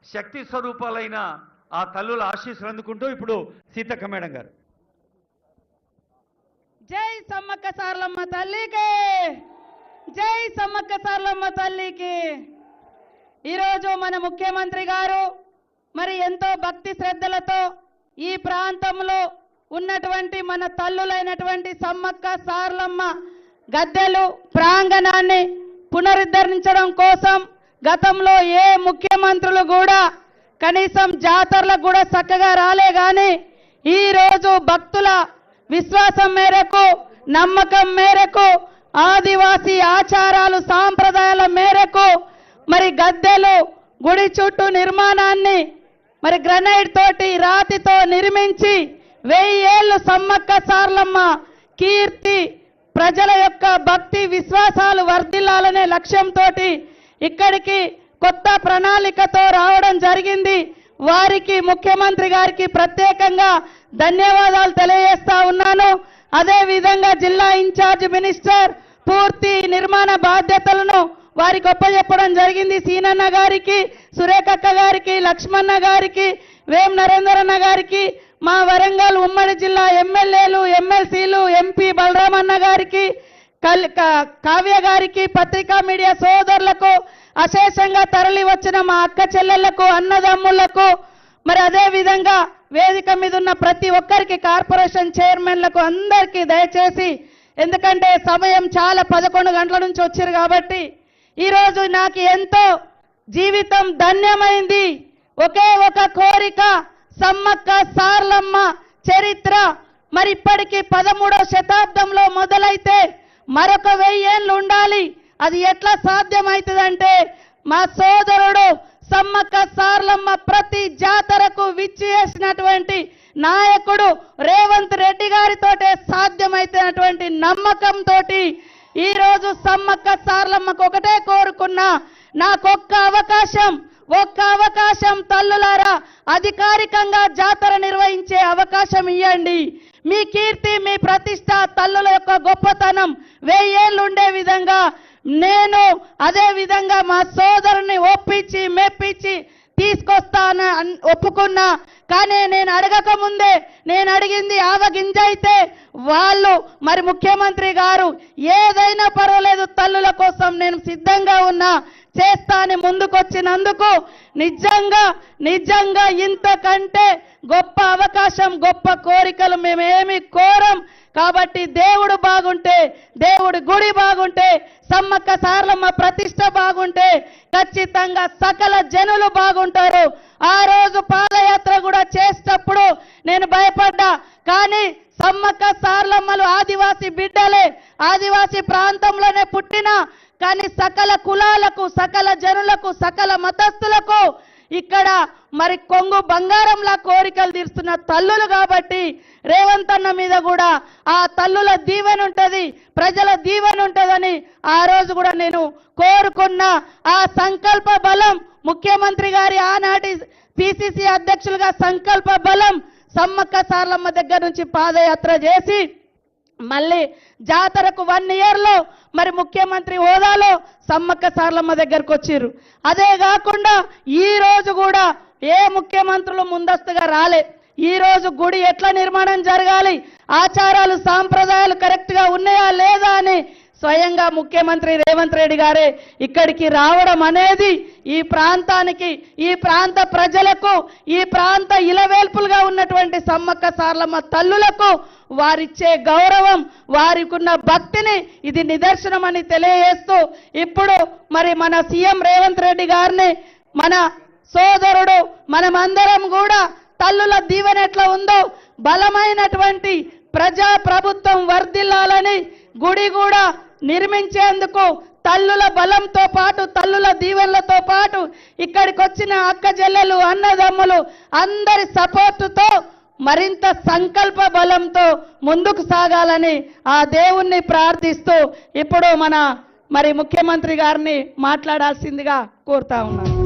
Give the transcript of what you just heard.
శక్తి స్వరూపాలైన ఆ తల్లుల ఆశీస్సులు అందుకుంటూ ఇప్పుడు సీతక్క మేడం గారు. జై సమ్మక్క సారలమ్మ తల్లికి, జై సమ్మక్క సారలమ్మ తల్లికి. ఈరోజు మన ముఖ్యమంత్రి గారు మరి ఎంతో భక్తి శ్రద్ధలతో ఈ ప్రాంతంలో ఉన్నటువంటి మన తల్లులైనటువంటి సమ్మక్క సారలమ్మ గద్దెలు ప్రాంగణాన్ని పునరుద్ధరించడం కోసం గతంలో ఏ ముఖ్యమంత్రులు కూడా కనీసం జాతరలకు కూడా చక్కగా రాలే గాని ఈ రోజు భక్తుల విశ్వాసం మేరకు, నమ్మకం మేరకు, ఆదివాసీ ఆచారాలు సాంప్రదాయాల మేరకు మరి గద్దెలు గుడి చుట్టూ నిర్మాణాన్ని మరి గ్రనైట్ తోటి రాతితో నిర్మించి 1000 ఏళ్లు సమ్మక్క సారలమ్మ కీర్తి ప్రజల యొక్క భక్తి విశ్వాసాలు వర్ధిల్లాలనే లక్ష్యంతో ఇక్కడికి కొత్త ప్రణాళికతో రావడం జరిగింది. వారికి ముఖ్యమంత్రి గారికి ప్రత్యేకంగా ధన్యవాదాలు తెలియజేస్తా ఉన్నాను. అదే విధంగా జిల్లా ఇన్ఛార్జ్ మినిస్టర్ పూర్తి నిర్మాణ బాధ్యతలను వారికి ఒప్పజెప్పడం జరిగింది. సీనన్న గారికి, సురేఖక్క గారికి, లక్ష్మణ గారికి, వేం నరేందరన్న గారికి, మా వరంగల్ ఉమ్మడి జిల్లా ఎమ్మెల్యేలు, ఎమ్మెల్సీలు, ఎంపీ బలరామన్న గారికి, కావ్య గారికి, పత్రికా మీడియా సోదరులకు, అశేషంగా తరలి వచ్చిన మా అక్క చెల్లెళ్లకు, అన్నదమ్ములకు, మరి అదే విధంగా వేదిక మీద ఉన్న ప్రతి ఒక్కరికి, కార్పొరేషన్ చైర్మన్లకు అందరికీ దయచేసి, ఎందుకంటే సమయం చాలా 11 గంటల నుంచి వచ్చారు కాబట్టి ఈరోజు నాకు ఎంతో జీవితం ధన్యమైంది. ఒకే ఒక కోరిక, సమ్మక్క సారలమ్మ చరిత్ర మరి ఇప్పటికీ 13వ శతాబ్దంలో మొదలైతే మరొక 1000 ఏళ్ళు ఉండాలి. అది ఎట్లా సాధ్యమవుతుందంటే మా సోదరుడు సమ్మక్క సారలమ్మ ప్రతి జాతరకు విచ్చేసినటువంటి నాయకుడు రేవంత్ రెడ్డి గారితోటే సాధ్యమైనటువంటి నమ్మకంతో ఈ రోజు సమ్మక్క సారలమ్మకు ఒకటే కోరుకున్నా, నాకొక్క అవకాశం తల్లులారా అధికారికంగా జాతర నిర్వహించే అవకాశం ఇవ్వండి. మీ కీర్తి, మీ ప్రతిష్ట, తల్లుల యొక్క గొప్పతనం 1000 ఏళ్ళు ఉండే విధంగా నేను అదే విధంగా మా సోదరుని ఒప్పించి మెప్పించి తీసుకొస్తాను ఒప్పుకున్నా. కానీ నేను అడగక ముందే నేను అడిగింది ఆవగింజ అయితే వాళ్ళు మరి ముఖ్యమంత్రి గారు ఏదైనా పర్వాలేదు తల్లుల కోసం నేను సిద్ధంగా ఉన్నా చేస్తాని ముందుకొచ్చినందుకు నిజంగా ఇంతకంటే గొప్ప అవకాశం, గొప్ప కోరికలు మేమేమి కోరం. కాబట్టి దేవుడు బాగుంటే, దేవుడి గుడి బాగుంటే, సమ్మక్క సారలమ్మ ప్రతిష్ట బాగుంటే ఖచ్చితంగా సకల జనులు బాగుంటారు. ఆ రోజు పాదయాత్ర కూడా చేసేటప్పుడు నేను భయపడ్డా, కానీ సమ్మక్క సారలమ్మలు ఆదివాసీ బిడ్డలే, ఆదివాసీ ప్రాంతంలోనే పుట్టిన కానీ సకల కులాలకు, సకల జనులకు, సకల మతస్థులకు ఇక్కడ మరి కొంగు బంగారంలా కోరికలు తీరుస్తున్న తల్లులు కాబట్టి రేవంత్ అన్న మీద కూడా ఆ తల్లుల దీవెన ఉంటది, ప్రజల దీవెన ఉంటదని ఆ రోజు కూడా నేను కోరుకున్న ఆ సంకల్ప బలం ముఖ్యమంత్రి గారి ఆనాటి పిసిసి అధ్యక్షులుగా సంకల్ప బలం సమ్మక్క సారలమ్మ దగ్గర నుంచి పాదయాత్ర చేసి మళ్ళీ జాతరకు 1 ఇయర్లో మరి ముఖ్యమంత్రి హోదాలో సమ్మక్క సారలమ్మ దగ్గరకు వచ్చారు. అదే కాకుండా ఈ రోజు కూడా ఏ ముఖ్యమంత్రులు ముందస్తుగా రాలే. ఈ రోజు గుడి ఎట్లా నిర్మాణం జరగాలి, ఆచారాలు సాంప్రదాయాలు కరెక్ట్ గా ఉన్నాయా లేదా అని స్వయంగా ముఖ్యమంత్రి రేవంత్ రెడ్డి గారే ఇక్కడికి రావడం అనేది ఈ ప్రాంతానికి, ఈ ప్రాంత ప్రజలకు, ఈ ప్రాంత ఇలవేల్పులుగా ఉన్నటువంటి సమ్మక్క సారలమ్మ తల్లులకు వారిచ్చే గౌరవం, వారికి ఉన్న భక్తిని ఇది నిదర్శనం అని తెలియజేస్తూ ఇప్పుడు మరి మన సీఎం రేవంత్ రెడ్డి గారిని మన సోదరుడు మనమందరం కూడా తల్లుల దీవెన ఎట్లా ఉందో బలమైనటువంటి ప్రజా ప్రభుత్వం వర్ధిల్లాలని గుడి కూడా నిర్మించేందుకు తల్లుల బలంతో పాటు, తల్లుల దీవెనలతో పాటు ఇక్కడికి వచ్చిన అక్క చెల్లెలు, అన్నదమ్ములు అందరి సపోర్టుతో మరింత సంకల్ప బలంతో ముందుకు సాగాలని ఆ దేవుణ్ణి ప్రార్థిస్తూ ఇప్పుడు మన మరి ముఖ్యమంత్రి గారిని మాట్లాడాల్సిందిగా కోరుతా ఉన్నాను.